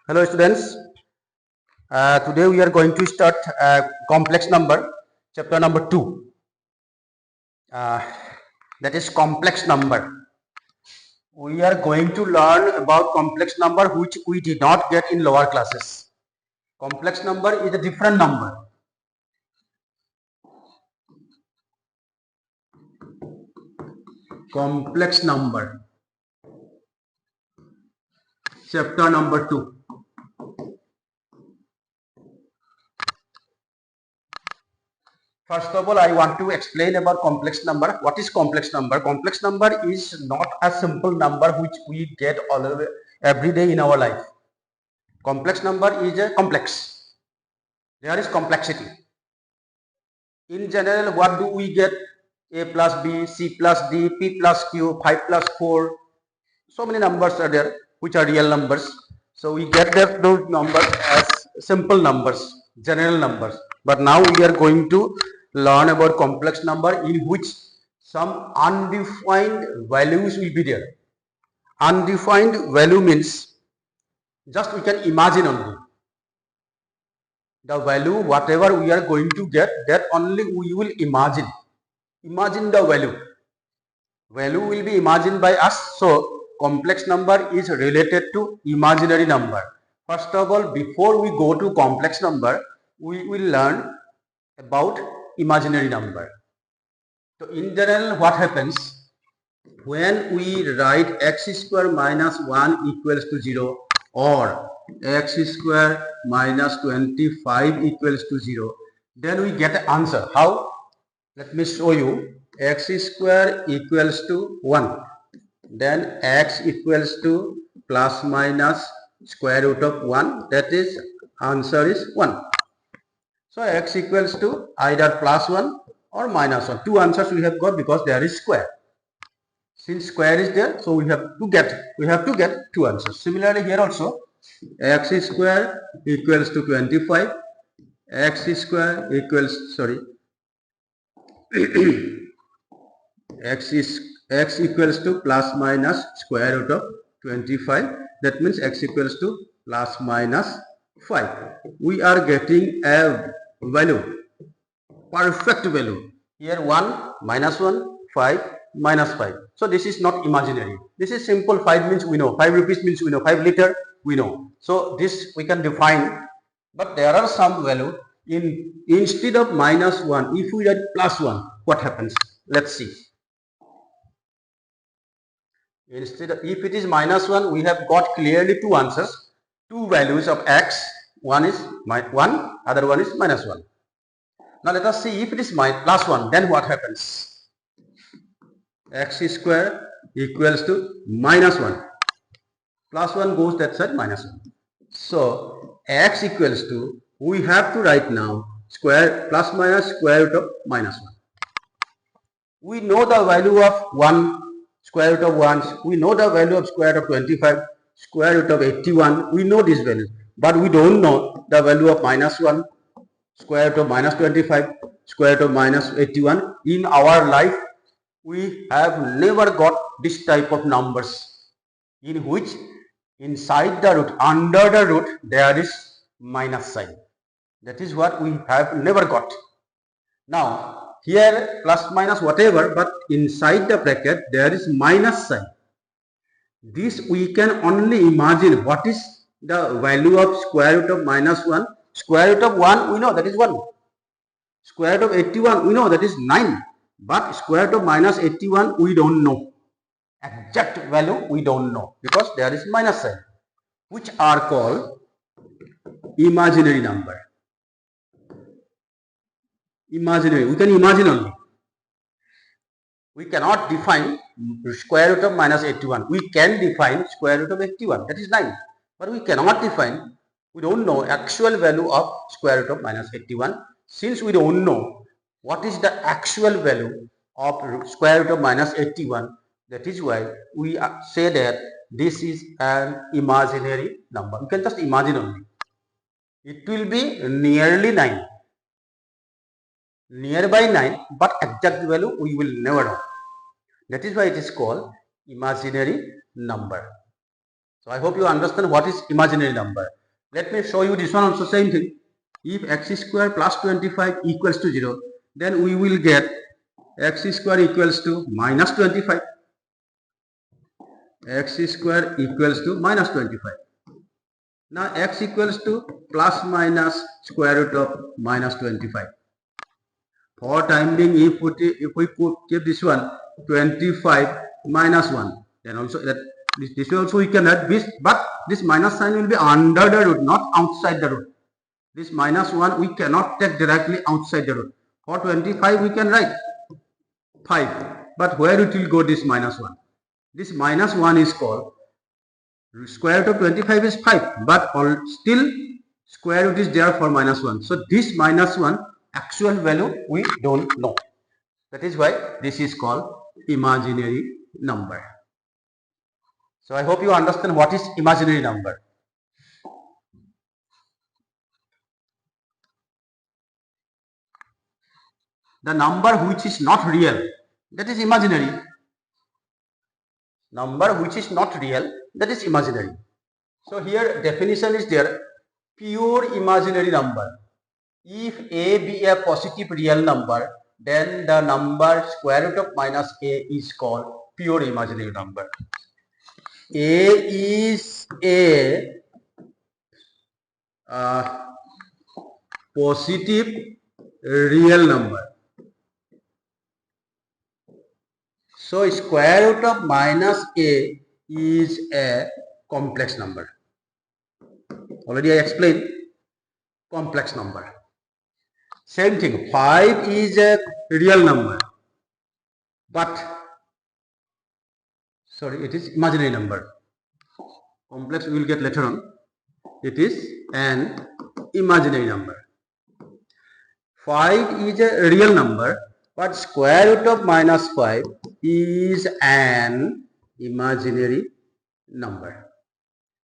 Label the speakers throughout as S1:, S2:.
S1: Hello students, today we are going to start complex number, chapter number 2, that is complex number. We are going to learn about complex number which we did not get in lower classes. Complex number is a different number. Complex number, chapter number 2. First of all, I want to explain about complex number. What is complex number? Complex number is not a simple number which we get every day in our life. Complex number is a complex. There is complexity. In general, what do we get? A plus B, C plus D, P plus Q, 5 plus 4. So many numbers are there which are real numbers. So we get those numbers as simple numbers, general numbers. But now we are going to learn about complex number in which some undefined values will be there. Undefined value means just we can imagine only. The value whatever we are going to get, that only we will imagine. Imagine the value. Value will be imagined by us. So complex number is related to imaginary number. First of all, before we go to complex number, we will learn about imaginary number. So in general, what happens when we write x square minus 1 equals to 0 or x square minus 25 equals to 0, then we get an answer. How? Let me show you. X square equals to 1. Then x equals to plus minus square root of 1. That is, answer is 1. So x equals to either plus 1 or minus 1. Two answers we have got because there is square. Since square is there, so we have to get two answers. Similarly here also, x square equals to 25. X square equals x equals to plus minus square root of 25. That means x equals to plus minus 5. We are getting a value, perfect value. Here 1, minus 1, 5, minus 5. So this is not imaginary. This is simple. 5 means we know. 5 rupees means we know. 5 liter we know. So this we can define. But there are some value. Instead of minus 1, if we write plus 1, what happens? Let's see. If it is minus 1, we have got clearly two answers, two values of x. One is 1, other one is minus 1. Now let us see if it is plus 1, then what happens? X square equals to minus 1. Plus 1 goes that side, minus 1. So x equals to, we have to write now square plus minus square root of minus 1. We know the value of 1, square root of 1. We know the value of square root of 25, square root of 81. We know this value. But we don't know the value of minus 1, square root of minus 25, square root of minus 81. In our life, we have never got this type of numbers in which inside the root, under the root, there is minus sign. That is what we have never got. Now, here plus minus whatever, but inside the bracket there is minus sign. This we can only imagine. What is the value of square root of minus 1? Square root of 1 we know that is 1. Square root of 81 we know that is 9. But square root of minus 81 we don't know. Exact value we don't know because there is minus sign, which are called imaginary number. Imaginary, we can imagine only. We cannot define square root of minus 81. We can define square root of 81, that is 9. But we cannot define, we don't know actual value of square root of minus 81. Since we don't know what is the actual value of square root of minus 81, that is why we say that this is an imaginary number. You can just imagine only. It will be nearly 9. Nearby 9, but exact value we will never know. That is why it is called imaginary number. So I hope you understand what is imaginary number. Let me show you this one also, same thing. If x square plus 25 equals to 0, then we will get x square equals to minus 25. X square equals to minus 25. Now x equals to plus minus square root of minus 25. For time being, if we keep this one 25 minus 1, then also that this also we can add this, but this minus sign will be under the root, not outside the root. This minus 1 we cannot take directly outside the root. For 25 we can write 5, but where it will go this minus 1? This minus 1 is called square root of 25 is 5, but still square root is there for minus 1. So this minus 1 actual value we don't know. That is why this is called imaginary number. So I hope you understand what is imaginary number. The number which is not real, that is imaginary. Number which is not real, that is imaginary. So here definition is there, pure imaginary number. If a be a positive real number, then the number square root of minus a is called pure imaginary number. A is a positive real number. So square root of minus a is a complex number. Already I explained complex number. Same thing, 5 is a real number, but sorry, it is imaginary number. Complex we will get later on. It is an imaginary number. 5 is a real number, but square root of minus 5 is an imaginary number,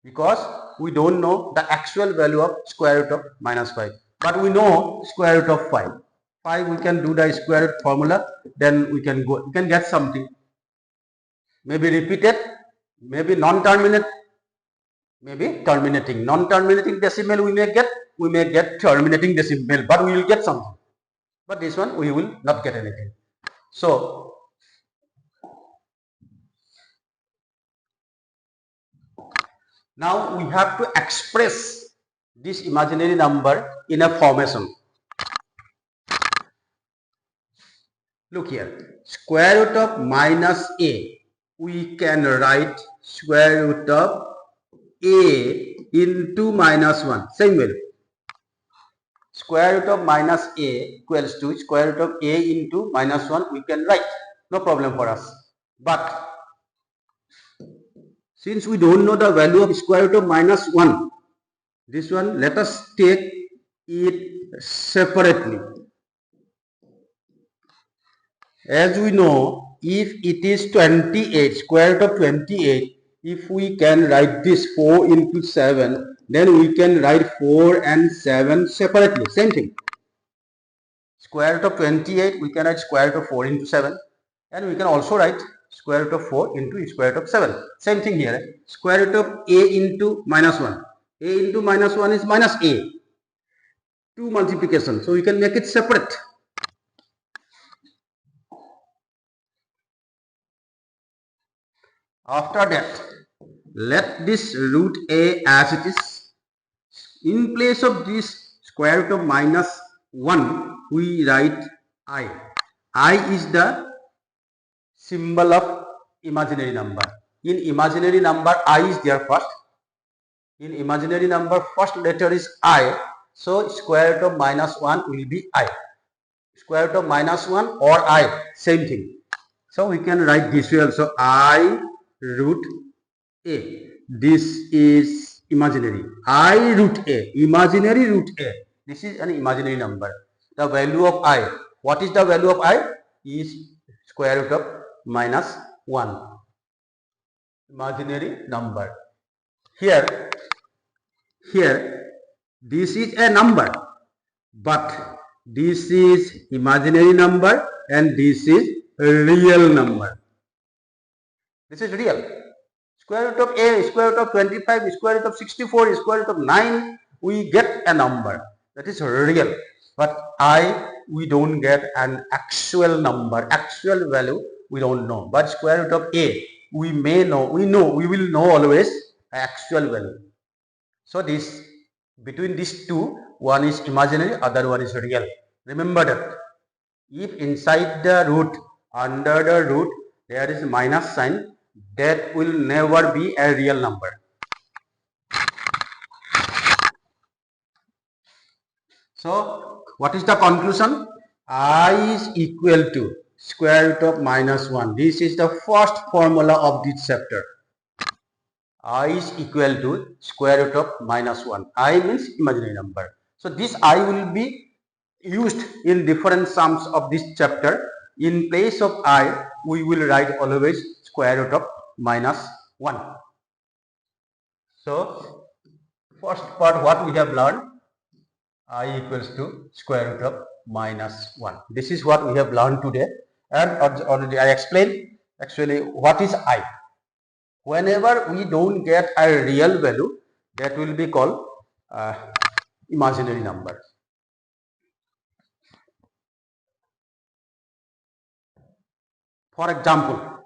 S1: because we don't know the actual value of square root of minus 5, but we know square root of 5. 5 we can do the square root formula, then we can get something, maybe repeated, maybe non-terminate, maybe terminating. Non-terminating decimal we may get terminating decimal, but we will get something. But this one we will not get anything. So now we have to express this imaginary number in a formation. Look here, square root of minus a, we can write square root of a into minus 1, same way. Square root of minus a equals to square root of a into minus 1, we can write, no problem for us. But since we don't know the value of square root of minus 1, this one let us take it separately. As we know, if it is 28, square root of 28, if we can write this 4 into 7, then we can write 4 and 7 separately. Same thing. Square root of 28, we can write square root of 4 into 7, and we can also write square root of 4 into square root of 7. Same thing here. Square root of a into minus 1. A into minus 1 is minus a. 2 multiplication. So we can make it separate. After that, let this root a as it is. In place of this square root of minus 1, we write I. I is the symbol of imaginary number. In imaginary number, I is there first. In imaginary number, first letter is I. So square root of minus 1 will be I. Square root of minus 1 or I, same thing. So we can write this way also, I root a. This is imaginary. I root a, imaginary root a. This is an imaginary number. The value of I, what is the value of I? Is square root of minus 1. Imaginary number. Here this is a number, but this is imaginary number and this is real number. This is real. Square root of a, square root of 25, square root of 64, square root of 9, we get a number that is real. But we don't get an actual number, actual value we don't know. But square root of a, we will know always actual value. So this, between these two, one is imaginary, other one is real. Remember that. If inside the root, under the root, there is minus sign, that will never be a real number. So what is the conclusion? I is equal to square root of minus 1. This is the first formula of this chapter. I is equal to square root of minus 1. I means imaginary number. So this I will be used in different sums of this chapter. In place of I, we will write always square root of minus 1. So first part, what we have learned, I equals to square root of minus 1. This is what we have learned today, and already I explained actually what is I. Whenever we don't get a real value, that will be called imaginary number. For example,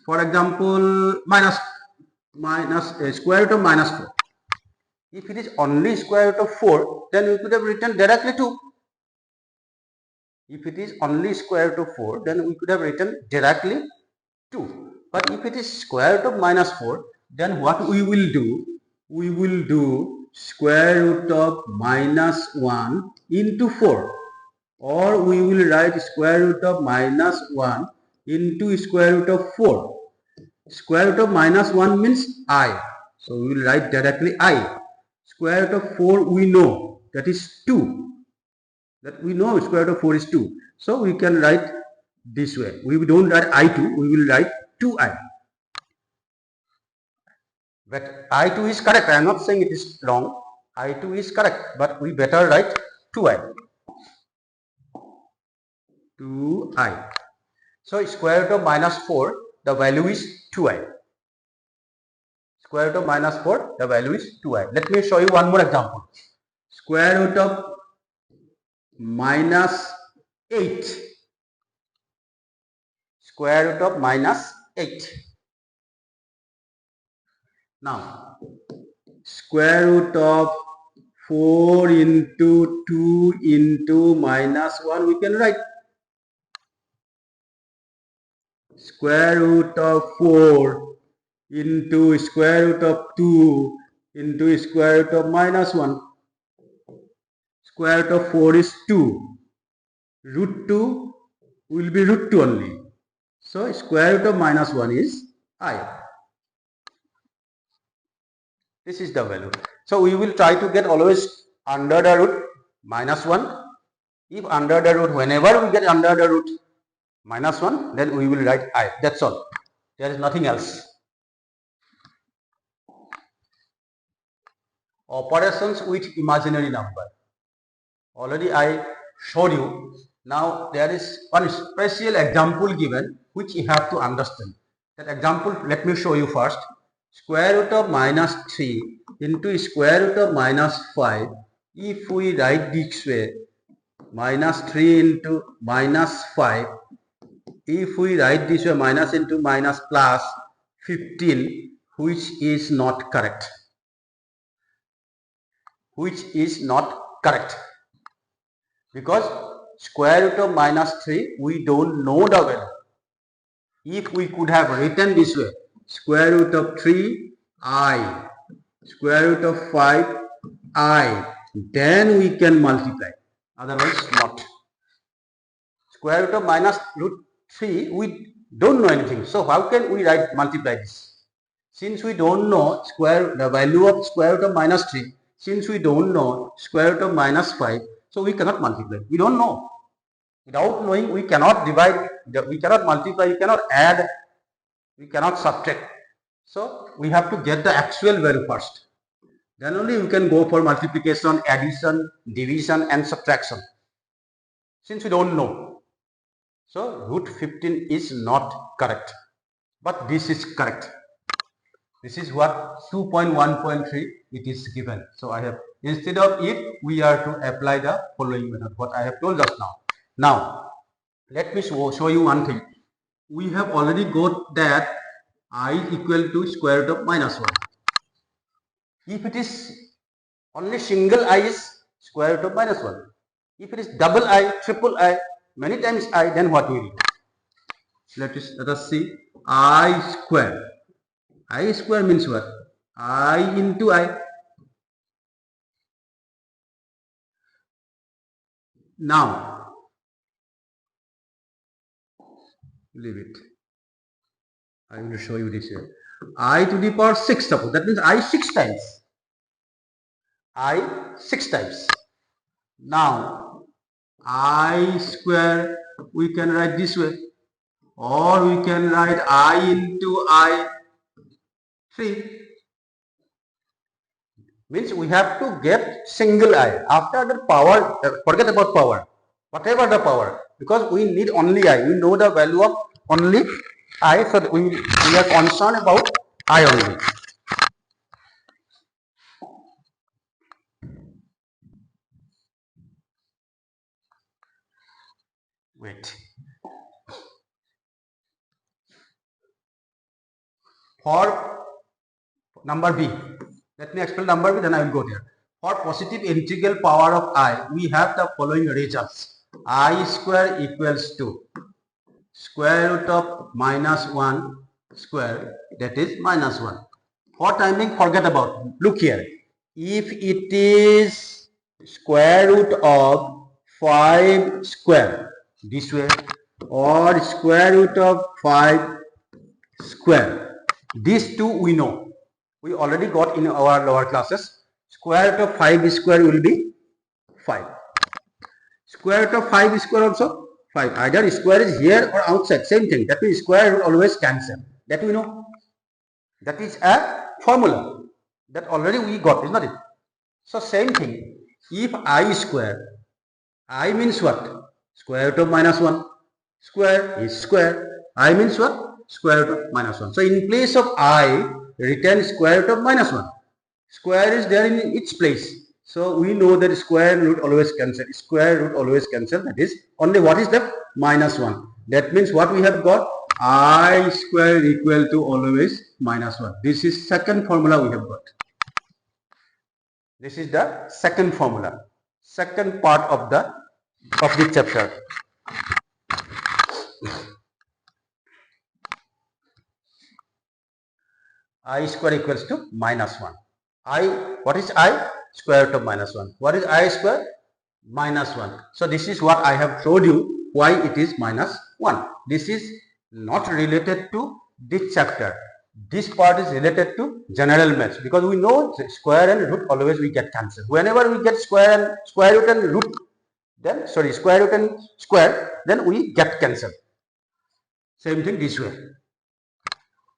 S1: square root of minus 4. If it is only square root of 4, then we could have written directly 2. If it is only square root of 4, then we could have written directly 2. But if it is square root of minus 4, then what we will do? We will do square root of minus 1 into 4. Or we will write square root of minus 1 into square root of 4. Square root of minus 1 means I. So we will write directly I. Square root of 4 we know, that is 2. That we know square root of 4 is 2. So we can write this way. We don't write I2, we will write 2I. But I2 is correct. I am not saying it is wrong. I2 is correct, but we better write 2I. 2I. So square root of minus 4, the value is 2I. Square root of minus 4, the value is 2I. Let me show you one more example. Square root of minus 8. Square root of minus 8. Now, square root of 4 into 2 into minus 1, we can write. Square root of 4 into square root of 2 into square root of minus 1. Square root of 4 is 2. Root 2 will be root 2 only. So square root of minus 1 is I. This is the value. So we will try to get always under the root minus 1. If under the root, whenever we get under the root minus 1, then we will write I. That's all. There is nothing else. Operations with imaginary number. Already I showed you. Now there is one special example given which you have to understand. That example, let me show you first. Square root of minus 3 into square root of minus 5. If we write this way, minus 3 into minus 5. If we write this way, minus into minus plus 15, which is not correct. Which is not correct. Because square root of minus 3, we don't know the value. If we could have written this way, square root of 3, I, square root of 5, I, then we can multiply. Otherwise not. Square root of minus root 3, we don't know anything. So how can we multiply this? Since we don't know the value of square root of minus 3, since we don't know square root of minus 5, so we cannot multiply. We don't know. Without knowing, we cannot divide, we cannot multiply, we cannot add, we cannot subtract. So we have to get the actual value first. Then only we can go for multiplication, addition, division and subtraction. Since we don't know. So root 15 is not correct, but this is correct. This is what 2.1.3 it is given. So I have, instead of it, we are to apply the following method, what I have told just now. Now, let me show you one thing. We have already got that I equal to square root of minus 1. If it is only single I is square root of minus 1. If it is double I, triple I, many times I, then what will we do? Let us see. I square. I square means what? I into I. Now, leave it. I will show you this here. I to the power 6, suppose. That means I 6 times. I 6 times. Now, I square, we can write this way. Or we can write I into I 3. Means we have to get single I. After the power, forget about power. Whatever the power. Because we need only I. We know the value of only I. So we are concerned about I only. Wait. For number B. Let me explain number B, then I will go there. For positive integral power of I, we have the following results. I square equals to square root of minus 1 square, that is minus 1. For timing, forget about it. Look here. If it is square root of 5 square, this way, or square root of 5 square, these two we know. We already got in our lower classes. Square root of 5 square will be 5. Square root of 5 square also 5. Either square is here or outside, same thing. That means square root always cancel. That we know. That is a formula that already we got, is not it? So same thing. If I square, I means what? Square root of minus 1. Square is square. I means what? Square root of minus 1. So in place of I, written square root of minus 1. Square is there in its place. So we know that square root always cancel. Square root always cancel. That is only what is left? Minus 1. That means what we have got? I square equal to always minus 1. This is second formula we have got. This is the second formula. Second part of the chapter. I square equals to minus 1. What is I? Square root of minus 1. What is I square? Minus 1. So this is what I have showed you why it is minus 1. This is not related to this chapter. This part is related to general maths, because we know square and root always we get cancelled. Whenever we get square root and root, then square root and square, then we get cancelled. Same thing this way.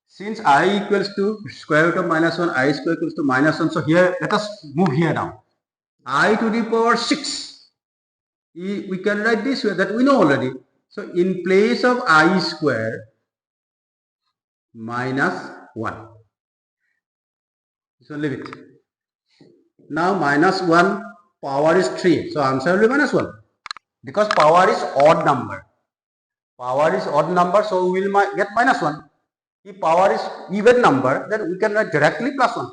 S1: Since I equals to square root of minus 1, I square equals to minus 1. So here, let us move here now. I to the power 6. We can write this way, that we know already. So in place of I square, minus 1. So leave it. Now minus 1, power is 3. So answer will be minus 1. Because power is odd number. Power is odd number, so we will get minus 1. If power is even number, then we can write directly plus 1.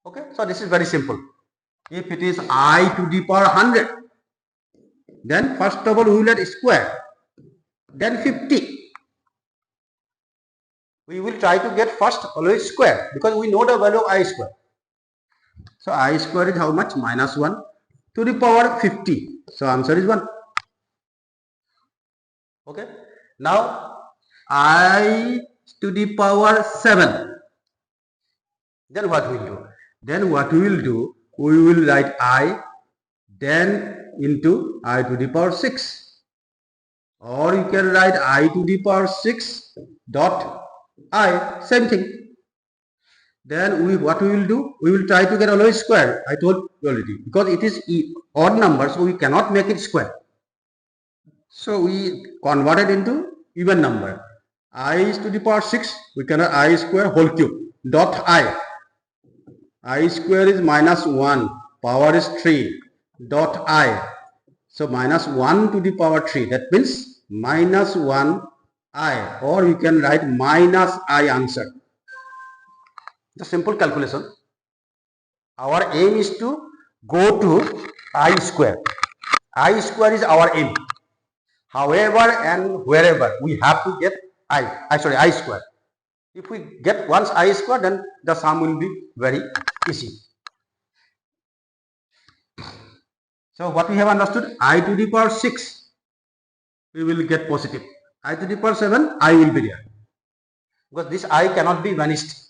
S1: Okay, so this is very simple. If it is I to the power 100, then first of all we will add square, then 50. We will try to get first always square, because we know the value of I square. So I square is how much? Minus 1 to the power 50. So answer is 1. Okay. Now I to the power 7. Then what we will do? Then what we will do? We will write I, then into I to the power 6. Or you can write I to the power 6 dot I, same thing. Then what we will do? We will try to get always square. I told you already. Because it is odd number, so we cannot make it square. So we converted into even number. I is to the power 6, we can have I square whole cube dot I square is minus 1, power is 3 dot I. So minus 1 to the power 3, that means minus 1 I, or you can write minus I answer. The simple calculation. Our aim is to go to I square. I square is our aim. However and wherever we have to get I square. If we get once I square, then the sum will be very easy. So what we have understood, I to the power 6, we will get positive. I to the power 7, I will be there. Because this I cannot be vanished.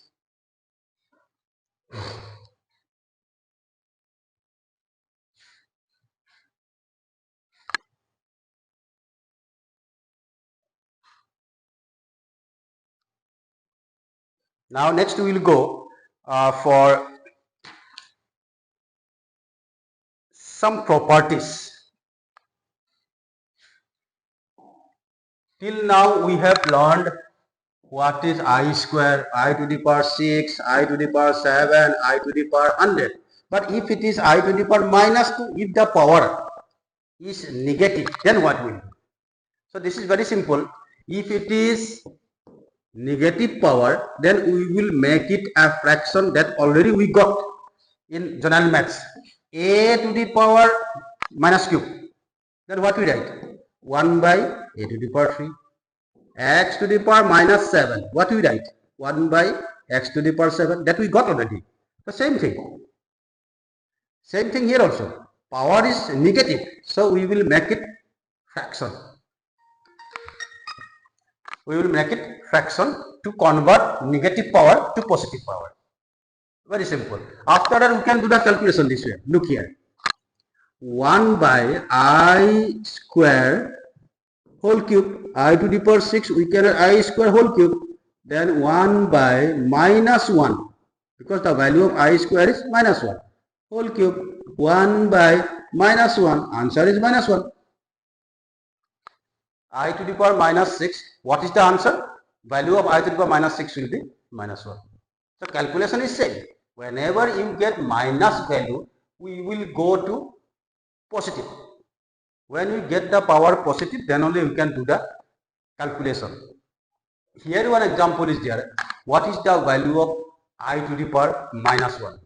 S1: Now next we will go for some properties. Till now we have learned what is I square, I to the power 6, I to the power 7, I to the power 100. But if it is I to the power minus 2, if the power is negative, then what will do? So this is very simple. If it is negative power, then we will make it a fraction that already we got in general maths. A to the power minus cube. Then what we write? 1 by a to the power 3. X to the power minus 7. What we write? 1 by x to the power 7. That we got already. The same thing. Same thing here also. Power is negative. So we will make it fraction. We will make it fraction to convert negative power to positive power. Very simple. After that we can do the calculation this way. Look here. 1 by I square whole cube, I to the power 6, we can have I square whole cube, then 1 by minus 1, because the value of I square is minus 1, whole cube, 1 by minus 1, answer is minus 1. I to the power minus 6, what is the answer? Value of I to the power minus 6 will be minus 1. So calculation is same. Whenever you get minus value, we will go to positive. When we get the power positive, then only we can do the calculation. Here one example is there. What is the value of I to the power minus 1?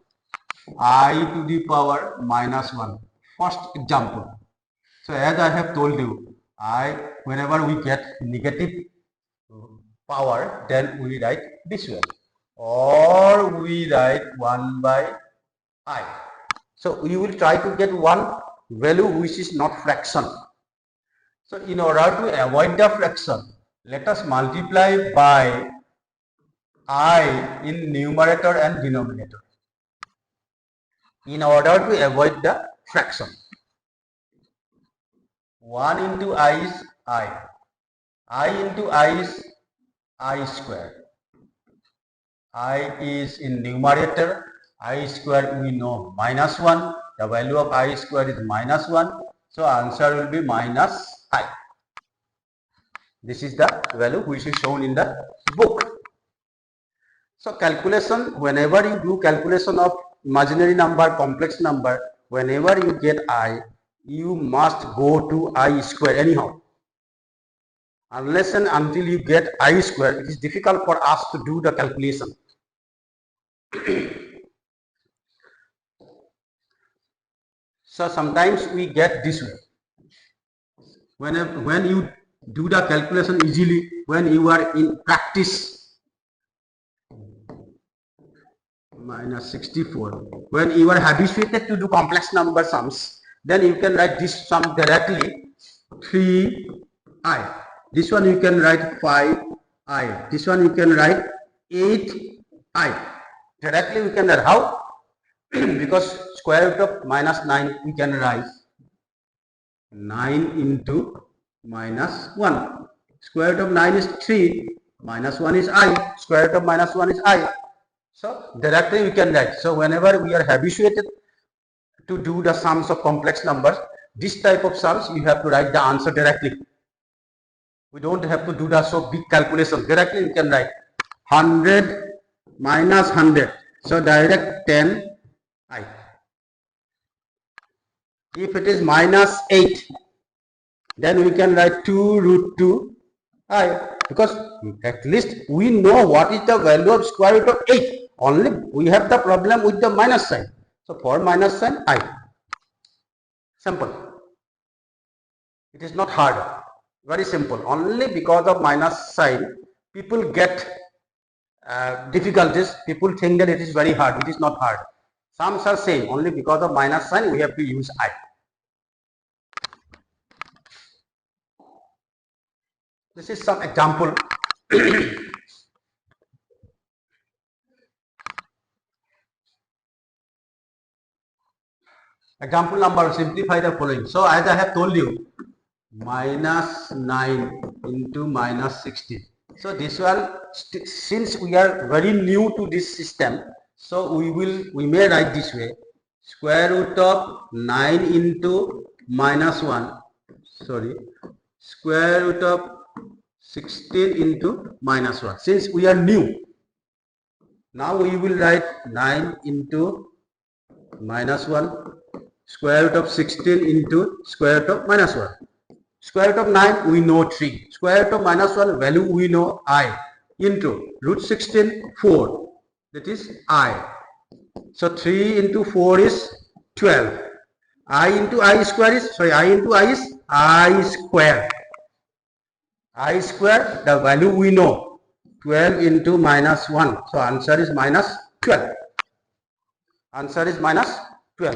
S1: I to the power minus 1. First example. So as I have told you, whenever we get negative power, then we write this way. Or we write 1 by I. So we will try to get one value which is not fraction. So in order to avoid the fraction, let us multiply by I in numerator and denominator in order to avoid the fraction. 1 into I is I into I is I square. I is in numerator, I square we know minus 1, the value of I square is minus 1, so answer will be minus I. This is the value which is shown in the book. So calculation, whenever you do calculation of imaginary number, complex number, whenever you get I, you must go to I square anyhow. Unless and until you get I square, it is difficult for us to do the calculation. So sometimes we get this way. When you do the calculation easily, when you are in practice, minus 64, when you are habituated to do complex number sums, then you can write this sum directly 3i. This one you can write 5i. This one you can write 8i. Directly we can write. How? Because square root of minus 9 we can write 9 into minus 1. Square root of 9 is 3. Minus 1 is I. Square root of minus 1 is I. So directly we can write. So whenever we are habituated to do the sums of complex numbers, this type of sums you have to write the answer directly. We don't have to do the so big calculation. Directly we can write 100 minus 100. So direct 10i. If it is minus 8, then we can write 2 root 2 I, because at least we know what is the value of square root of 8. Only we have the problem with the minus sign. So for minus sign I. Simple. It is not hard. Very simple. Only because of minus sign, people get difficulties. People think that it is very hard. It is not hard. Some are saying only because of minus sign we have to use I. This is some example. Example number, simplify the following. So as I have told you, minus 9 into minus 16. So this one, since we are very new to this system, so we may write this way. Square root of 9 into minus 1. Sorry. Square root of 16 into minus 1. Since we are new, now we will write 9 into minus 1. Square root of 16 into square root of minus 1. Square root of 9 we know 3. Square root of minus 1 value we know I. Into root 16 4. That is I. So 3 into 4 is 12. I into I square is, sorry, I into I is I square. I square, the value we know. 12 into minus 1. So answer is minus 12. Answer is minus 12.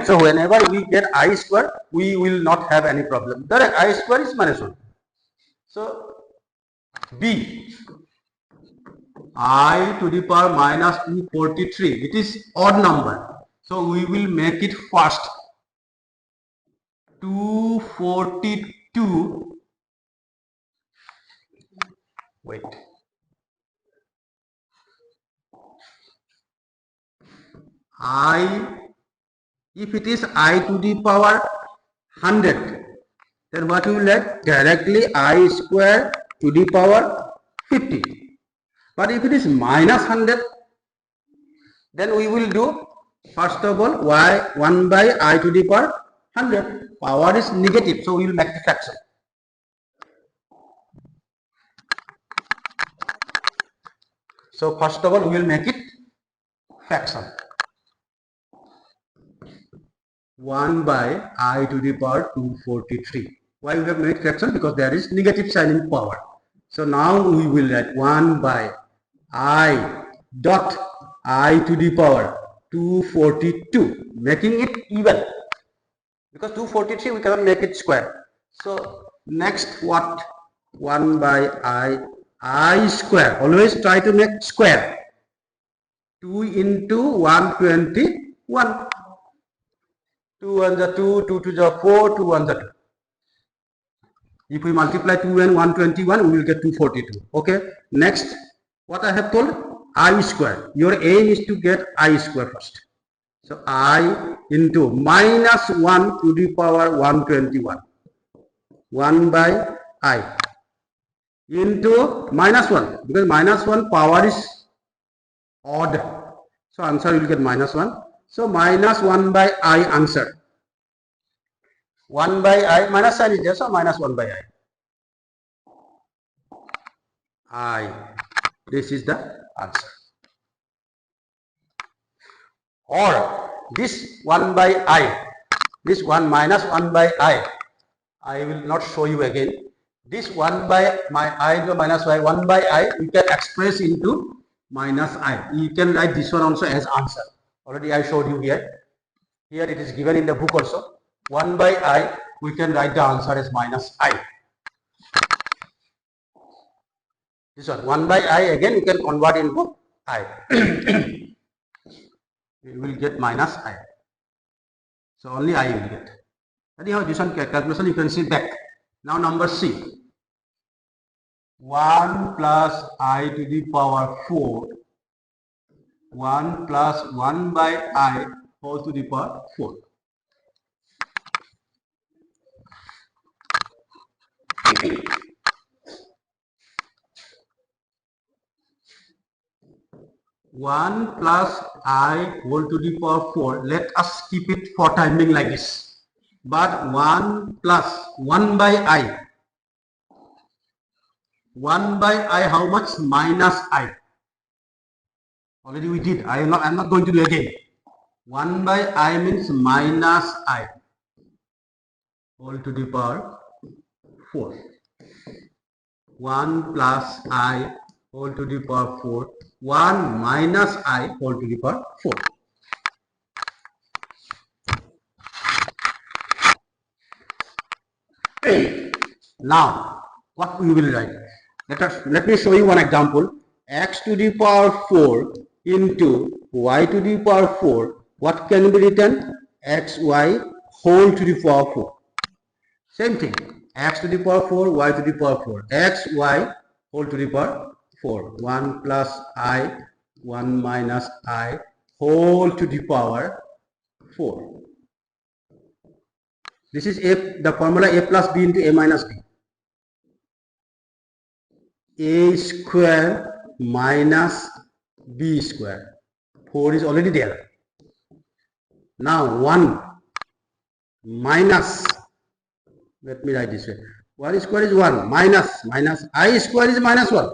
S1: So whenever we get I square, we will not have any problem. Direct I square is minus 1. So B, I to the power minus 243. It is odd number. So we will make it first. 242. Wait. If it is I to the power 100, then what we will write? Directly I square to the power 50. But if it is minus 100, then we will do, first of all, 1 by I to the power 100. Power is negative, so we will make the fraction. So first of all, we will make it fraction. 1 by I to the power 243. Why we have made fraction? Because there is negative sign in power. So now we will write 1 by I dot I to the power 242, making it even. Because 243 we cannot make it square. So next what? 1 by I square. Always try to make square. 2 into 121. 2 1s are 2, 2 2s are 4, 2 1s are 2. If we multiply 2 and 121, we will get 242. Okay. Next, what I have told? I square. Your aim is to get I square first. So I into minus 1 to the power 121. 1 by I into minus 1. Because minus 1 power is odd. So answer will get minus 1. So minus 1 by I answer. 1 by I, minus sign is there, so minus 1 by I. This is the answer. Or this 1 by I, this 1 minus 1 by I will not show you again. This 1 by my I to minus y, 1 by I, we can express into minus I. You can write this one also as answer. Already I showed you here. Here it is given in the book also. 1 by I, we can write the answer as minus I. This one, 1 by I, again you can convert into I. You will get minus I. So only I will get. Anyhow, this one calculation you can see back. Now number C. 1 plus I to the power 4. 1 plus 1 by I whole to the power 4. 1 plus I whole to the power 4. Let us keep it for timing like this. But 1 plus 1 by I. 1 by I, how much? Minus I. Already we did. I'm not going to do again. 1 by I means minus I whole to the power 4. 1 plus I whole to the power 4. 1 minus I whole to the power 4. Now, what we will write? Let me show you one example. X to the power 4 into y to the power 4. What can be written? Xy whole to the power 4. Same thing. X to the power 4, y to the power 4. Xy whole to the power 4. 1 plus I, 1 minus I whole to the power 4. This is the formula a plus b into a minus b. A square minus b square. 4 is already there. Now 1 minus, let me write this way. 1 square is 1 minus I square is minus 1.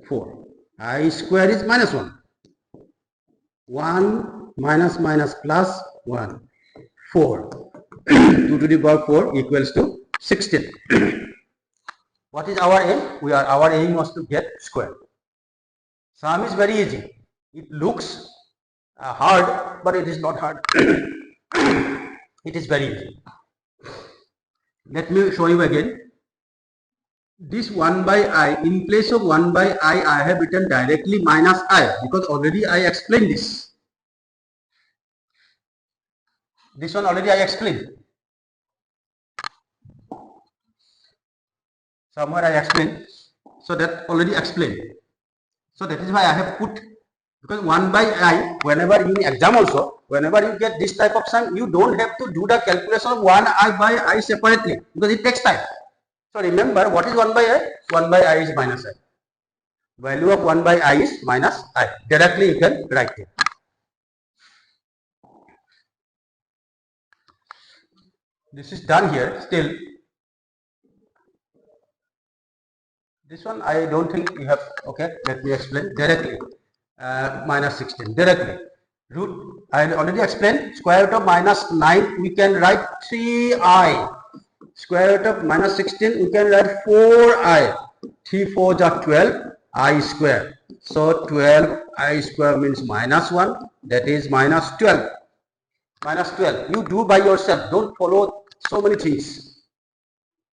S1: 4. I square is minus 1. 1 minus plus 1. 4. 2 to the power 4 equals to 16. What is our aim? Our aim was to get square. Sum is very easy. It looks hard, but it is not hard. It is very easy. Let me show you again. This 1 by I, in place of 1 by I have written directly minus I, because already I explained this. This one already I explained. Somewhere I explained. So that already explained. So that is why I have put, because 1 by I, whenever in exam also, whenever you get this type of sum, you don't have to do the calculation of 1 I by I separately, because it takes time. So remember, what is 1 by I? 1 by I is minus I. Value of 1 by I is minus I. Directly you can write it. This is done here. Still, this one I don't think you have. Okay, let me explain directly. Minus 16 directly. Root, I already explained. Square root of minus 9, we can write 3i. Square root of minus 16, we can write 4i. 3 4 are 12 I square. So 12 I square means minus 1. That is minus 12. Minus 12. You do by yourself. Don't follow so many things.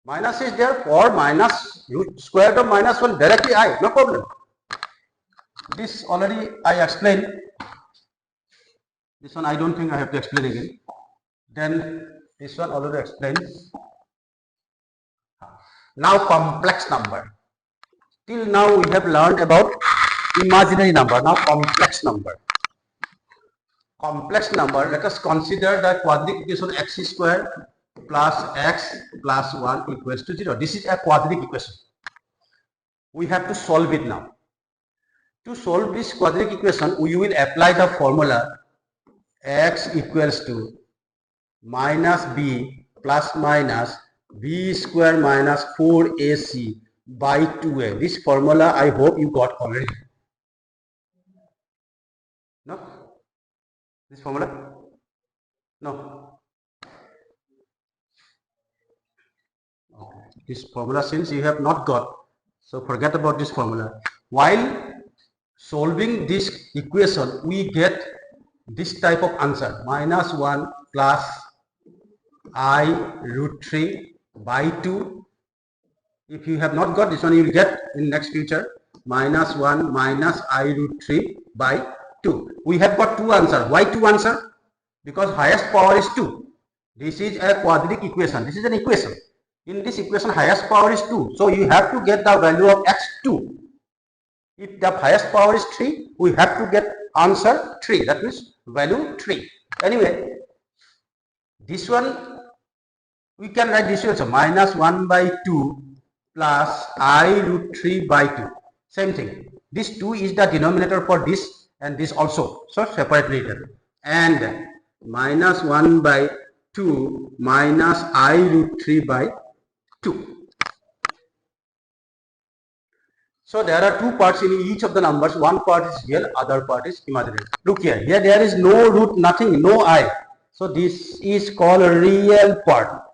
S1: Minus is there for minus. Square root of minus 1 directly I. No problem. This already I explained. This one I don't think I have to explain again. Then this one already explained. Now complex number. Till now we have learned about imaginary number. Now complex number. Complex number, let us consider the quadratic equation x square plus x plus 1 equals to 0. This is a quadratic equation. We have to solve it now. To solve this quadratic equation, we will apply the formula x equals to minus b plus minus b square minus 4ac by 2a. This formula I hope you got already. No? This formula? No. Okay. This formula, since you have not got, so forget about this formula. While solving this equation, we get this type of answer. Minus 1 plus I root 3 by 2. If you have not got this one, you will get in next future. Minus 1 minus I root 3 by 2. We have got two answers. Why two answers? Because highest power is 2. This is a quadratic equation. This is an equation. In this equation, highest power is 2. So you have to get the value of x2. If the highest power is 3, we have to get answer 3. That means value 3. Anyway, this one, we can write this also. Minus 1 by 2 plus I root 3 by 2. Same thing. This 2 is the denominator for this and this also. So separately written. And minus 1 by 2 minus I root 3 by 2. So there are two parts in each of the numbers. One part is real, other part is imaginary. Look here. Here there is no root, nothing, no I. So this is called a real part.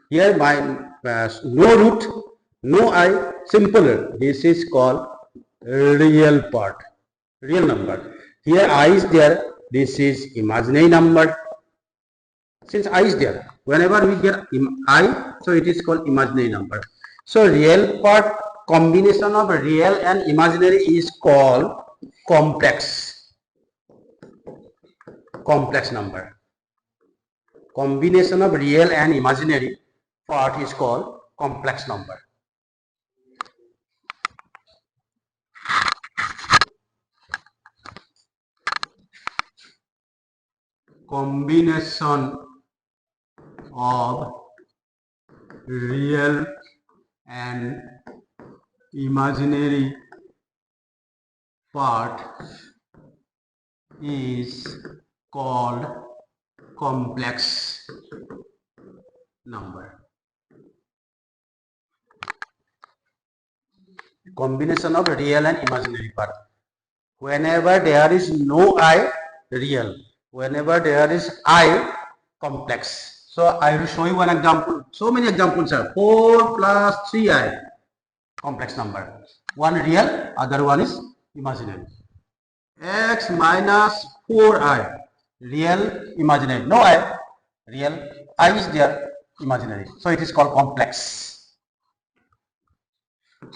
S1: Here no root, no I, simple. This is called real part, real number. Here I is there. This is imaginary number. Since I is there, whenever we get I, so it is called imaginary number. So real part, combination of real and imaginary is called complex number. Combination of real and imaginary part is called complex number. Combination of real and imaginary part is called complex number. Combination of real and imaginary part. Whenever there is no I, real. Whenever there is I, complex. So I will show you one example. So many examples are 4 plus 3i, complex number. One real, other one is imaginary. X minus 4i, real, imaginary. No I, real. I is there, imaginary. So it is called complex.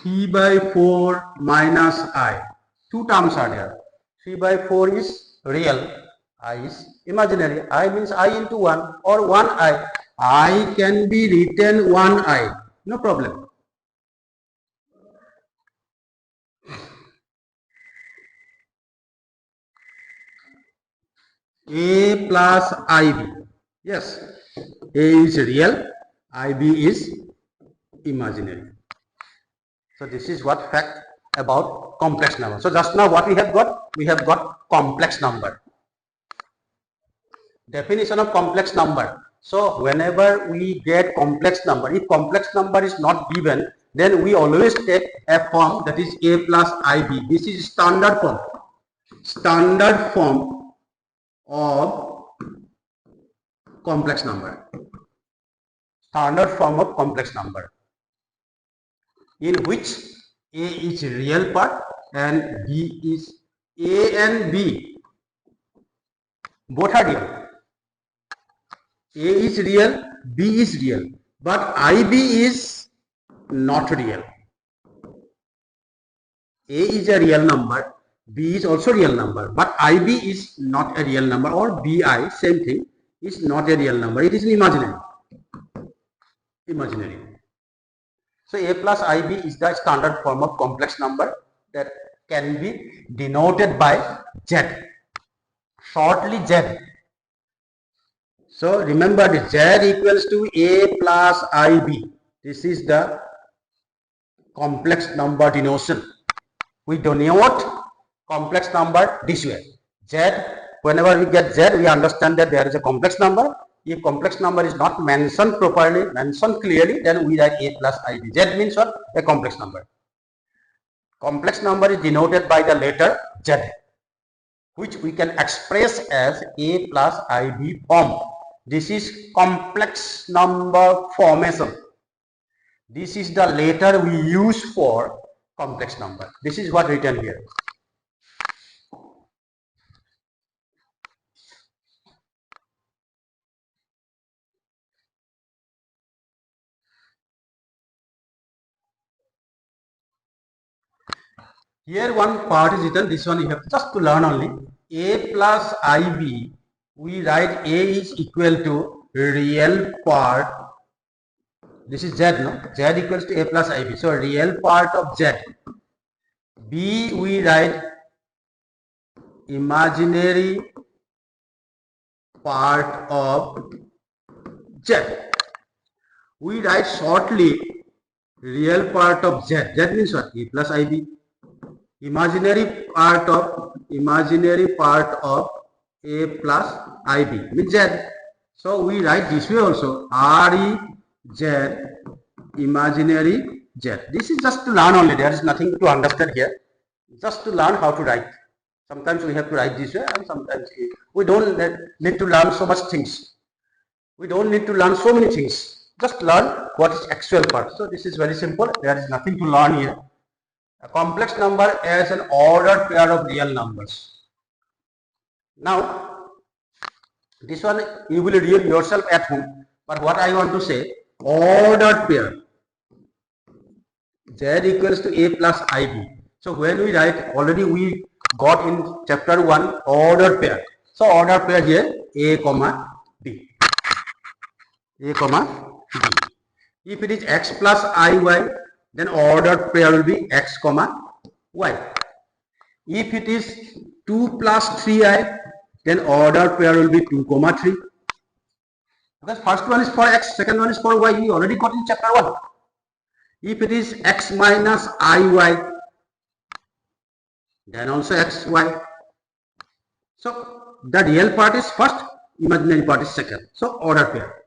S1: 3 by 4 minus I. Two terms are there. 3 by 4 is real, I is imaginary. I means I into 1 or 1 I. I can be written 1 I. No problem. A plus IB. Yes. A is real, IB is imaginary. So this is what fact about complex number. So just now what we have got? We have got complex number. Definition of complex number. So whenever we get complex number, if complex number is not given, then we always take a form that is A plus IB. This is standard form. Standard form of complex number. Standard form of complex number, in which A is real part and B is A and B both are real. A is real, B is real, but IB is not real. A is a real number, B is also real number, but IB is not a real number, or BI, same thing, is not a real number. It is an imaginary. Imaginary. So A plus IB is the standard form of complex number that can be denoted by Z. Shortly Z. So remember this, Z equals to A plus IB. This is the complex number denotation. We denote complex number this way. Z, whenever we get Z, we understand that there is a complex number. If complex number is not mentioned properly, mentioned clearly, then we write A plus IB. Z means what? A complex number. Complex number is denoted by the letter Z, which we can express as A plus IB form. This is complex number formation. This is the letter we use for complex number. This is what written here. Here one part is written, this one you have just to learn only. A plus IB, we write A is equal to real part. This is Z, no? Z equals to A plus IB. So real part of Z. B we write imaginary part of Z. We write shortly real part of Z. Z means what? A plus IB. imaginary part of a plus ib means z. So we write this way also, re z imaginary z. This is just to learn only, there is nothing to understand here, just to learn how to write. Sometimes we have to write this way and sometimes we don't need to learn so much things. We don't need to learn so many things. Just learn what is actual part. So this is very simple. There is nothing to learn here. A complex number is an ordered pair of real numbers. Now, this one you will read yourself at home. But what I want to say, ordered pair. Z equals to A plus IB. So when we write, already we got in chapter 1 ordered pair. So ordered pair here A comma B. A comma B. If it is X plus IY, then ordered pair will be X comma Y. If it is 2 plus 3I, then ordered pair will be 2 comma 3. Because first one is for X, second one is for Y. We already got in chapter 1. If it is X minus IY, then also XY. So the real part is first, imaginary part is second. So ordered pair.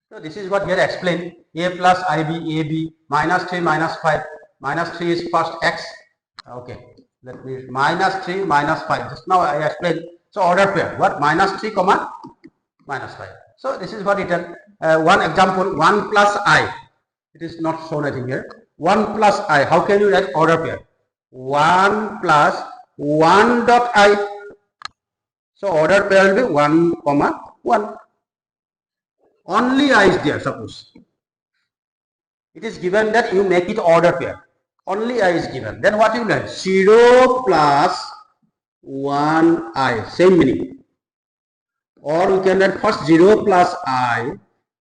S1: So this is what here explained. A plus IB, AB, minus 3, minus 5. Minus 3 is first X. Okay. Let me minus 3, minus 5. Just now I explained. So ordered pair. What? Minus 3, comma, minus 5. So this is what written. One example, 1 plus I. It is not shown I think here. 1 plus I. How can you write ordered pair? 1 plus 1 dot I. So ordered pair will be 1 comma 1. Only I is there, suppose. It is given that you make it order pair. Only I is given. Then what you learn? 0 plus 1I. Same meaning. Or we can write first 0 plus I.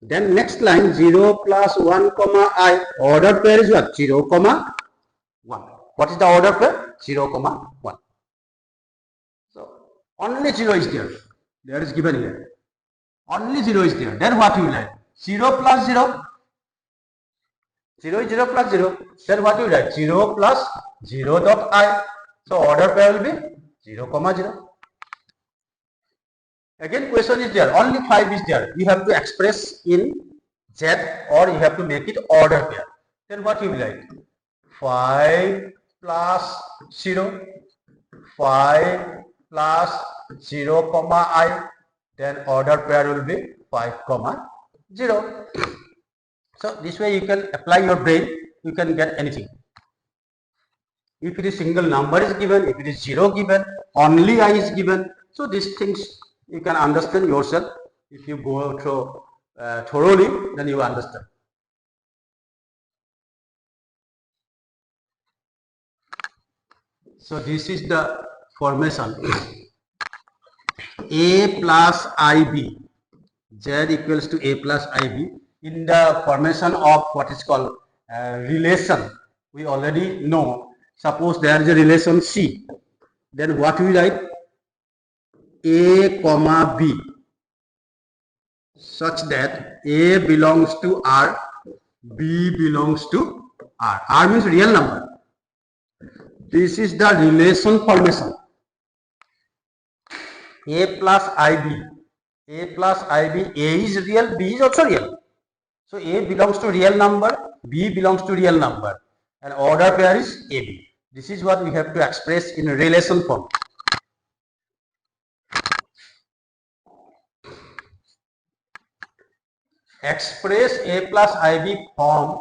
S1: Then next line 0 plus 1 comma I. Order pair is what? 0 comma 1. What is the order pair? 0 comma 1. So only 0 is there. There is given here. Only 0 is there. Then what you write? 0 plus 0. 0 is 0 plus 0. Then what you write? 0 plus 0 dot I. So order pair will be 0 comma 0. Again question is there. Only 5 is there. You have to express in Z or you have to make it order pair. Then what you will write? 5 plus 0. 5 plus 0 comma I. Then order pair will be 5 comma 0. So this way you can apply your brain, you can get anything. If it is single number is given, if it is 0 given, only I is given. So these things you can understand yourself. If you go through thoroughly, then you understand. So this is the formation. A plus IB, Z equals to A plus IB. In the formation of what is called relation, we already know. Suppose there is a relation C, then what we write? A comma B, such that A belongs to R, B belongs to R. R means real number. This is the relation formation. A plus IB. A plus IB. A is real, B is also real. So A belongs to real number, B belongs to real number, and order pair is AB. This is what we have to express in relation form. Express A plus IB form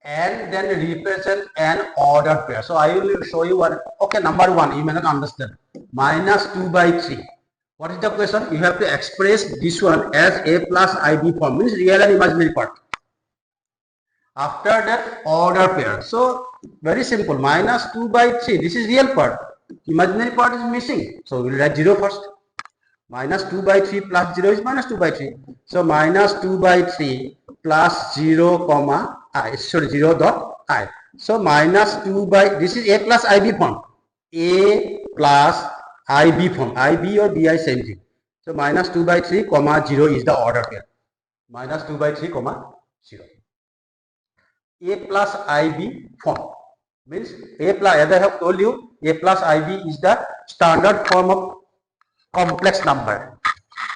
S1: and then represent an ordered pair. So I will show you one. Okay, number 1, you may not understand. Minus 2 by 3. What is the question? You have to express this one as A plus IB form, means real and imaginary part. After that, order pair. So very simple. Minus 2 by 3. This is real part. Imaginary part is missing. So we will write 0 first. Minus 2 by 3 plus 0 is minus 2 by 3. So minus 2 by 3 plus 0 comma I. Sorry, 0 dot I. So minus 2 by, this is A plus IB form. A plus IB form. IB or BI, same thing. So minus 2 by 3 comma 0 is the order here. Minus 2 by 3 comma 0. A plus IB form means A plus, as I have told you, A plus IB is the standard form of complex number.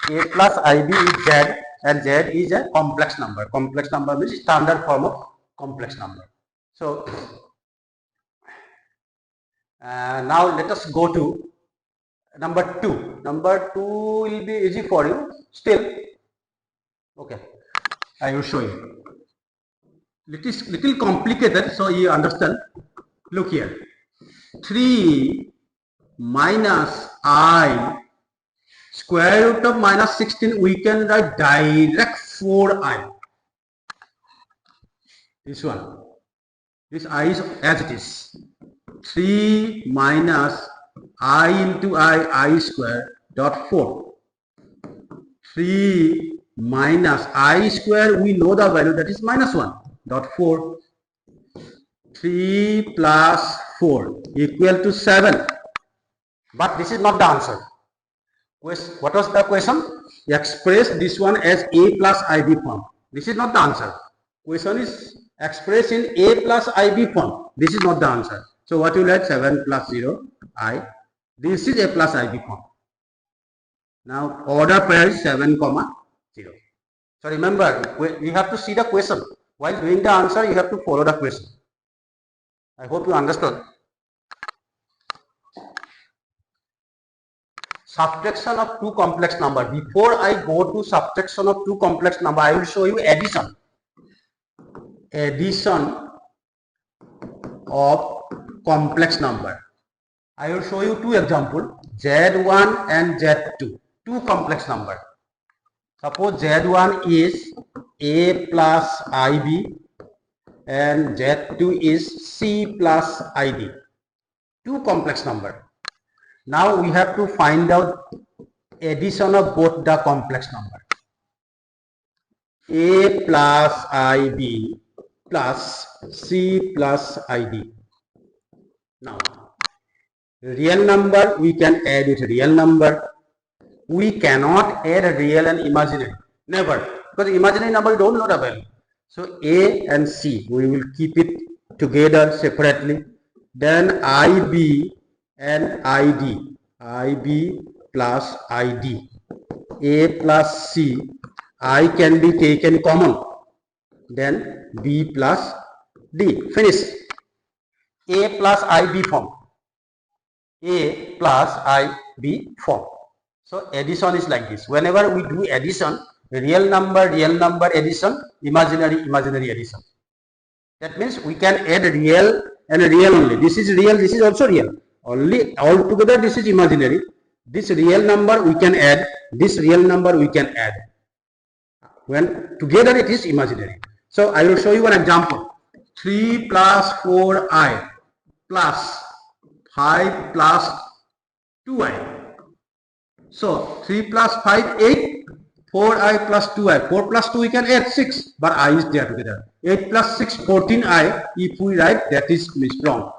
S1: A plus IB is Z and Z is a complex number. Complex number means standard form of complex number. So now let us go to number 2. Number 2 will be easy for you still. Okay, I will show you. It is little complicated, so you understand. Look here. 3 minus I square root of minus 16, we can write direct 4I. This one. This I is as it is. 3 minus I into I square dot 4. 3 minus I square, we know the value, that is minus 1 dot 4. 3 plus 4 equal to 7. But this is not the answer. What was the question? Express this one as A plus IB form. This is not the answer. Question is expressed in A plus IB form. This is not the answer. So what you write? 7 plus 0 I. This is A plus IB form. Now order pair is 7 comma 0. So remember, you have to see the question. While doing the answer, you have to follow the question. I hope you understood. Subtraction of two complex numbers. Before I go to subtraction of two complex numbers, I will show you addition. Addition of complex number. I will show you two examples, Z1 and Z2. Two complex number. Suppose Z1 is A plus IB and Z2 is C plus ID. Two complex number. Now we have to find out addition of both the complex number. A plus IB plus C plus ID. Now, real number we can add with real number. We cannot add real and imaginary. Never. Because imaginary number we don't know the value. So A and C, we will keep it together separately. Then IB and ID. IB plus ID. A plus C. I can be taken common. Then B plus D. Finish. A plus IB form. A plus IB form. So addition is like this. Whenever we do addition, real number addition, imaginary addition. That means we can add real and real only. This is real, this is also real. Only all together this is imaginary. This real number we can add, this real number we can add. When together it is imaginary. So I will show you an example. 3 plus 4I plus 5 plus 2I. So 3 plus 5, 8, 4I plus 2I. 4 plus 2 we can add 6, but I is there together. 8 plus 6, 14I. If we write, that is wrong.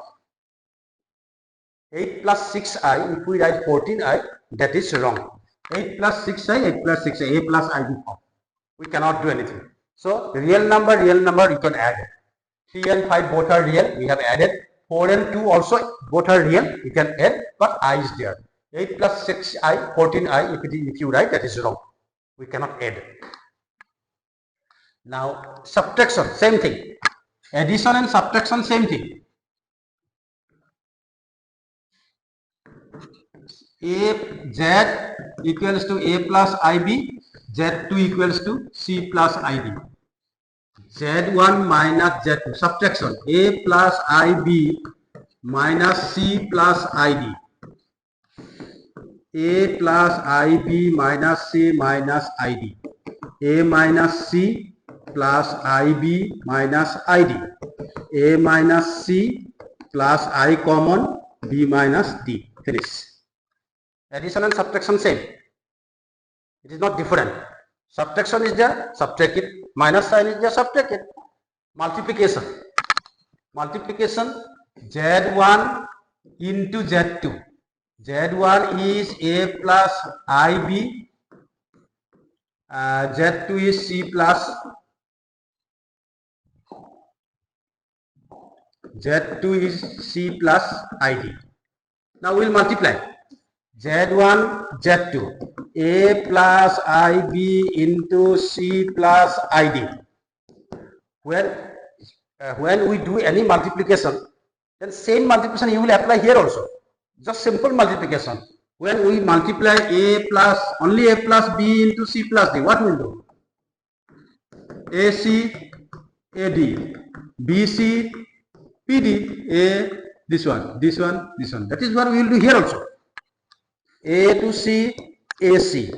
S1: 8 plus 6I, if we write 14I, that is wrong. 8 plus 6I, 8 plus 6I, A plus IB form. We cannot do anything. So real number you can add. 3 and 5 both are real, we have added. 4 and 2 also both are real, you can add, but I is there. 8 plus 6I, 14I, if you write, that is wrong. We cannot add. Now subtraction, same thing. Addition and subtraction, same thing. Z equals to A plus IB, Z2 equals to C plus ID. Z1 minus Z2, subtraction. A plus IB minus C plus ID. A plus IB minus C minus ID. A minus C plus IB minus ID. A minus C plus I common, B minus D. Finish. Addition and subtraction same. It is not different. Subtraction is there, subtract it. Minus sign is there, subtract it. Multiplication. Multiplication Z1 into Z2. Z1 is A plus IB, Z2 is C plus ID. Now we'll multiply Z1, Z2, A plus IB into C plus ID. When we do any multiplication, then same multiplication you will apply here also. Just simple multiplication. When we multiply only A plus B into C plus D, what will do? AC, AD, BC, PD, this one. That is what we will do here also. A to C, AC,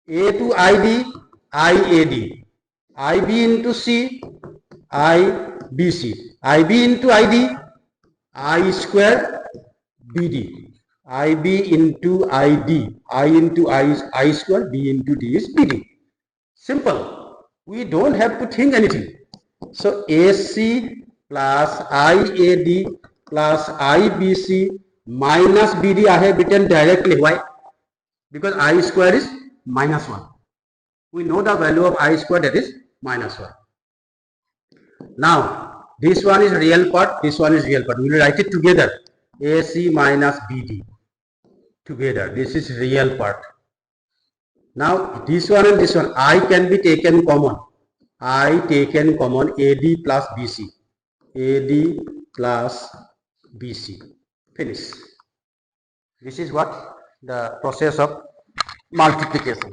S1: A to ID, IAD, IB into C, IBC, IB into ID, I square BD, IB into ID, I into I square, B into D is BD. Simple. We don't have to think anything. So AC plus IAD plus IBC minus BD I have written directly. Why? Because I square is minus 1. We know the value of I square, that is minus 1. Now, this one is real part, this one is real part. We will write it together. AC minus BD. Together. This is real part. Now, this one and this one, I can be taken common. I taken common AD plus BC. AD plus BC. Finish. This is what the process of multiplication.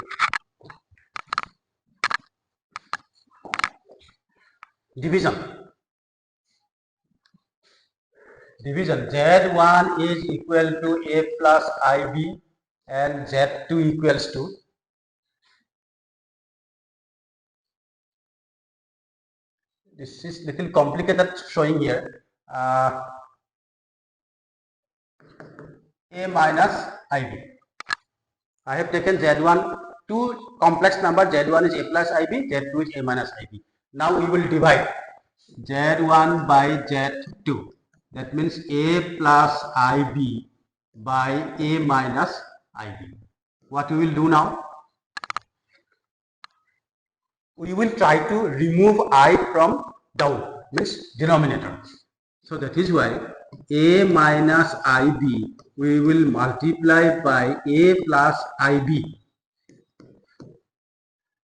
S1: Division. Z1 is equal to A plus IB and Z2 equals to this is little complicated showing here. A minus IB. I have taken Z1, two complex number, Z1 is A plus IB, Z2 is A minus IB. Now we will divide Z1 by Z2. That means A plus IB by A minus IB. What we will do now? We will try to remove I from down, means denominator. So that is why A minus IB we will multiply by A plus IB.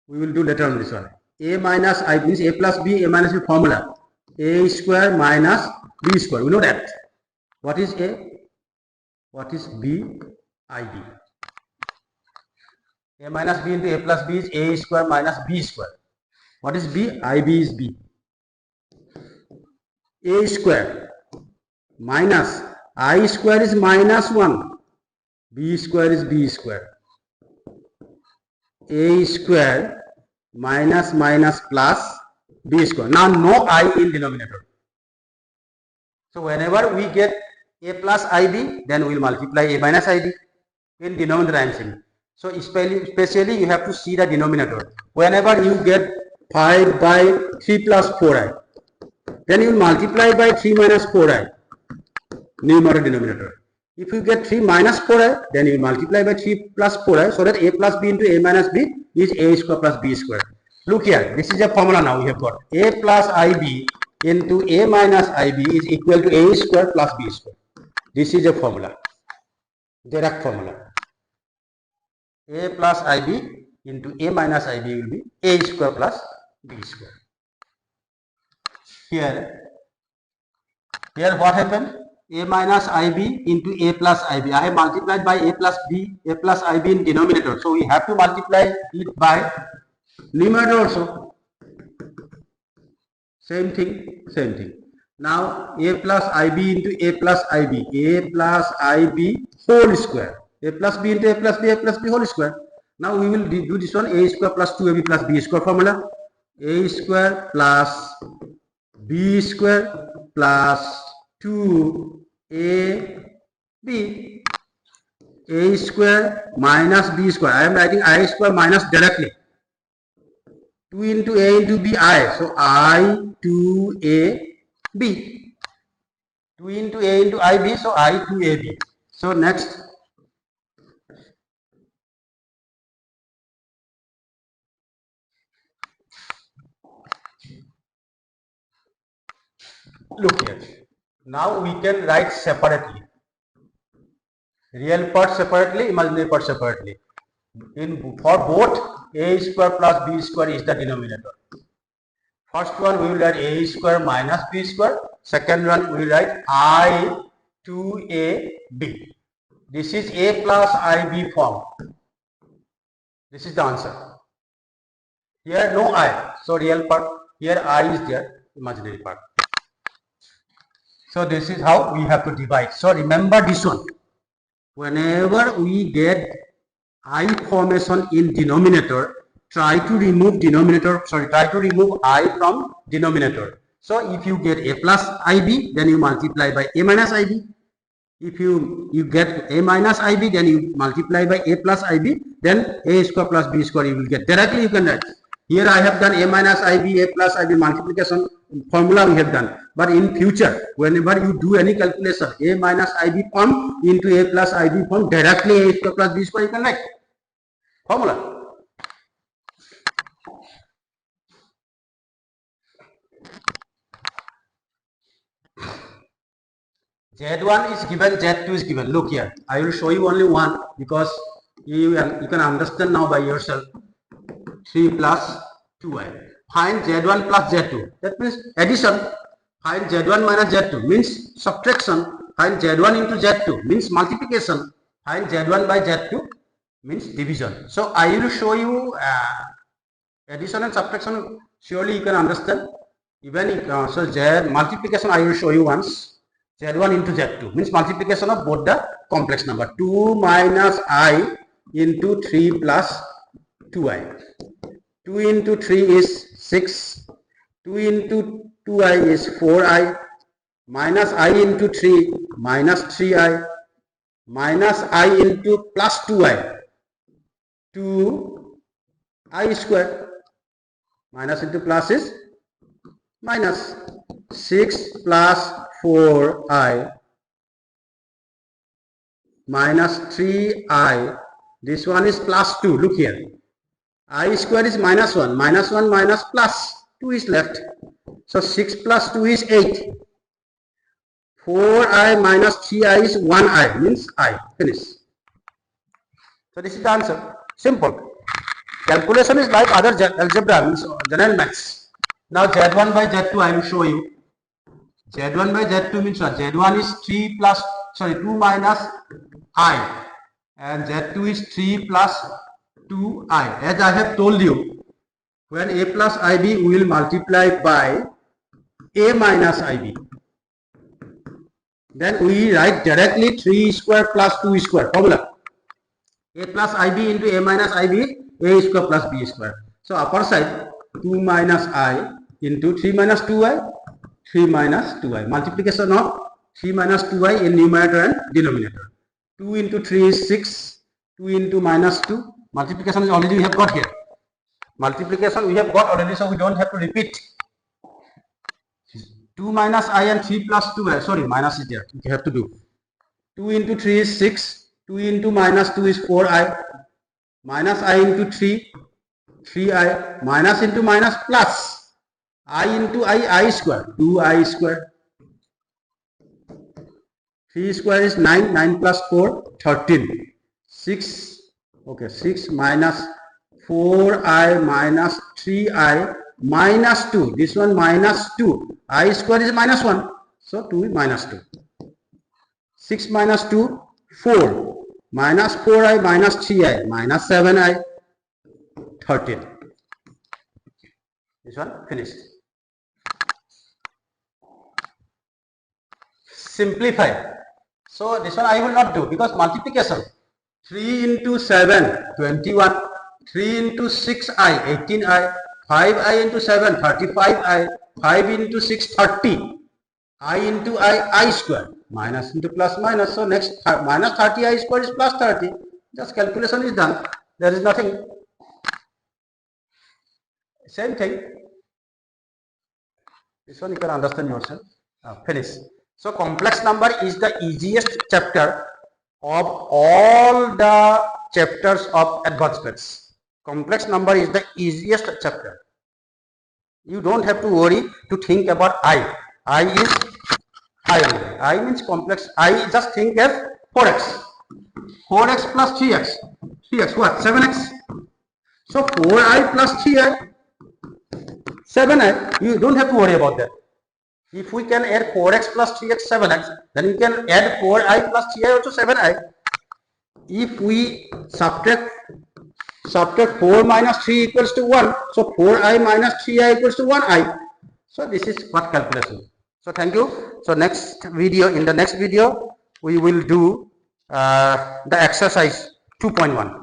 S1: We will do later on this one. A minus I means A plus B, A minus B formula. A square minus B square. We know that. What is A? What is B? IB. A minus B into A plus B is A square minus B square. What is B? IB is B. A square minus I square is minus 1. B square is B square. A square minus minus plus B square. Now no I in denominator. So whenever we get A plus IB, then we will multiply A minus IB. In denominator I am saying. So especially you have to see the denominator. Whenever you get 5 by 3 plus 4i, then you will multiply by 3 minus 4i. Numerator denominator. If you get 3 minus 4i, then you will multiply by 3 plus 4i, so that A plus B into A minus B is A square plus B square. Look here, this is a formula now we have got. A plus IB into A minus IB is equal to A square plus B square. This is a formula. Direct formula. A plus IB into A minus IB will be A square plus B square. Here what happened? A minus IB into A plus IB. I have multiplied by A plus B, A plus IB in denominator. So we have to multiply it by numerator also. Same thing. Now A plus IB into A plus IB. A plus IB whole square. A plus B into A plus B whole square. Now we will do this one. A square plus 2AB plus B square formula. A square plus B square plus 2AB. A square minus B square. I am writing I square minus directly. 2 into A into B I. So I 2AB. 2 into A into IB. So I 2AB. So next Look here. Now we can write separately. Real part separately, imaginary part separately. For both, a square plus b square is the denominator. First one we will write a square minus b square. Second one we will write I to a b. This is a plus ib form. This is the answer. Here no I, so real part. Here I is there, imaginary part. So this is how we have to divide. So remember this one. Whenever we get I formation in denominator, try to remove I from denominator. So if you get a plus ib, then you multiply by a minus ib. If you get a minus ib, then you multiply by a plus ib, then a square plus b square you will get. Directly you can write. Here I have done a minus ib, a plus ib multiplication formula we have done. But in future, whenever you do any calculation, a minus ib form into a plus ib form, directly a square plus b square you can write. Formula. Z1 is given, Z2 is given. Look here, I will show you only one because you can understand now by yourself. 3 plus 2i. Find Z1 plus Z2. That means addition. Find Z1 minus Z2 means subtraction. Find Z1 into Z2 means multiplication. Find Z1 by Z2 means division. So I will show you addition and subtraction. Surely you can understand. Even if, so Z multiplication I will show you once. Z1 into Z2 means multiplication of both the complex number. 2 minus I into 3 plus 2i. 2 into 3 is 6. 2 into 2i is 4i. Minus I into 3 minus 3i. Minus I into plus 2i. 2i square. Minus into plus is minus. 6 plus 4i minus 3i. This one is plus 2. Look here. I square is minus 1. Minus 1 minus plus 2 is left. So 6 plus 2 is 8. 4i minus 3i is 1i. Means I. Finish. So this is the answer. Simple. Calculation is like other algebra, means general maths. Now Z1 by Z2 I will show you. Z1 by Z2 means what? Z1 is 2 minus I and Z2 is 3 plus 2I. As I have told you, when a plus ib we will multiply by a minus ib. Then we write directly 3 square plus 2 square formula. A plus ib into a minus ib, a square plus b square. So upper side 2 minus I into 3 minus 2i. 3 minus 2i. Multiplication of 3 minus 2i in numerator and denominator. 2 into 3 is 6. 2 into minus 2. Multiplication is already we have got here. Multiplication we have got already, so we don't have to repeat. 2 minus I and 3 plus 2i. Sorry, minus is there. We have to do. 2 into 3 is 6. 2 into minus 2 is 4i. Minus I into 3. 3i. Minus into minus plus. I into I square, 2i square. 3 square is 9, 9 plus 4, 13. 6, okay, 6 minus 4i minus 3i minus 2. This one minus 2. I square is minus 1, so 2 is minus 2. 6 minus 2, 4. Minus 4i minus 3i minus 7i, 13. This one finished. Simplify. So this one I will not do because multiplication. 3 into 7, 21. 3 into 6i, 18i. 5i into 7, 35i. 5 into 6, 30. I into I square. Minus into plus minus. So next minus 30i square is plus 30. Just calculation is done. There is nothing. Same thing. This one you can understand yourself. Finish. So complex number is the easiest chapter of all the chapters of advanced maths. Complex number is the easiest chapter. You don't have to worry to think about I. I is I only. I means complex. I just think as 4x. 4x plus 3x. 3x what? 7x. So 4i plus 3i, 7i. You don't have to worry about that. If we can add 4x plus 3x, 7x, then we can add 4i plus 3i also 7i. If we subtract 4 minus 3 equals to 1, so 4i minus 3i equals to 1i. So this is what calculation. So thank you. So in the next video we will do the exercise 2.1.